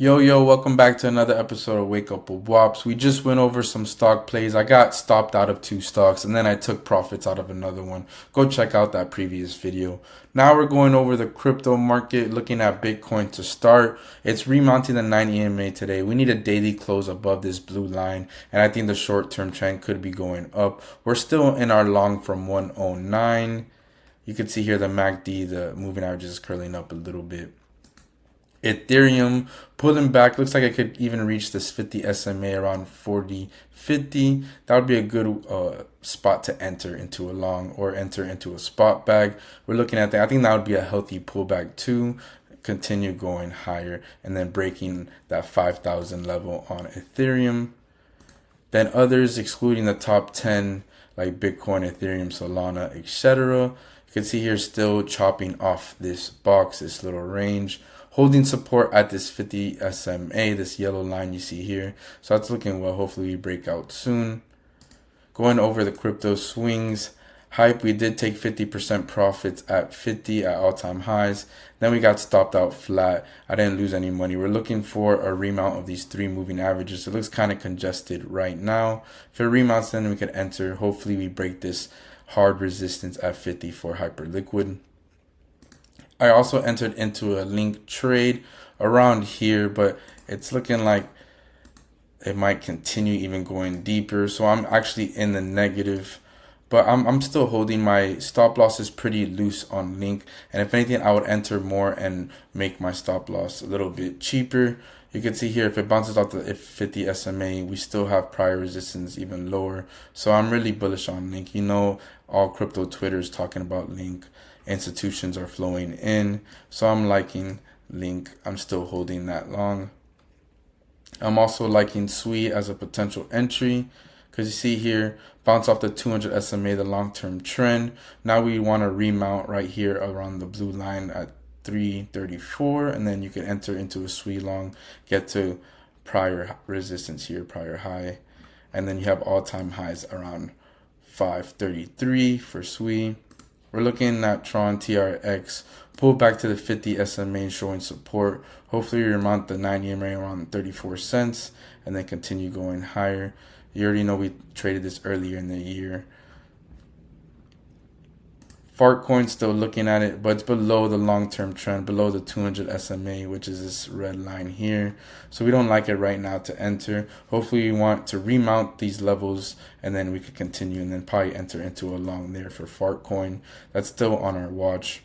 Yo, welcome back to another episode of Wake Up with Wops. We just went over some stock plays. I got stopped out of two stocks and then I took profits out of another one. Go check out that previous video. Now we're going over the crypto market, looking at Bitcoin to start. It's remounting the 9 EMA today. We need a daily close above this blue line, and I think the short-term trend could be going up. We're still in our long from 109. You can see here the MACD, the moving average is curling up a little bit. Ethereum pulling back. Looks like I could even reach this 50 SMA around 40.50. That would be a good spot to enter into a long or enter into a spot bag. We're looking at that. I think that would be a healthy pullback too. Continue going higher and then breaking that 5,000 level on Ethereum. Then others, excluding the top 10 like Bitcoin, Ethereum, Solana, etc. You can see here still chopping off this box, this little range, holding support at this 50 SMA, this yellow line you see here. So that's looking well. Hopefully we break out soon. Going over the crypto swings. Hype, we did take 50% profits at 50 at all-time highs. Then we got stopped out flat. I didn't lose any money. We're looking for a remount of these three moving averages. It looks kind of congested right now. If it remounts, then we could enter. Hopefully we break this hard resistance at 50 for Hyperliquid. I also entered into a link trade around here, but it's looking like it might continue even going deeper. So I'm actually in the negative. But I'm still holding. My stop loss is pretty loose on Link. And if anything, I would enter more and make my stop loss a little bit cheaper. You can see here, if it bounces off the 50 SMA, we still have prior resistance even lower. So I'm really bullish on Link. You know, all crypto Twitter is talking about Link. Institutions are flowing in. So I'm liking Link. I'm still holding that long. I'm also liking SWI as a potential entry. Because you see here, bounce off the 200 SMA, the long-term trend. Now we want to remount right here around the blue line at 334. And then you can enter into a SWI long, get to prior resistance here, prior high. And then you have all-time highs around 533 for SWI. We're looking at Tron TRX, pull back to the 50 SMA showing support. Hopefully we remount the 9 EMA around 34 cents and then continue going higher. You already know we traded this earlier in the year. Fartcoin, still looking at it, but it's below the long-term trend, below the 200 SMA, which is this red line here. So we don't like it right now to enter. Hopefully we want to remount these levels, and then we could continue, and then probably enter into a long there for Fartcoin. That's still on our watch.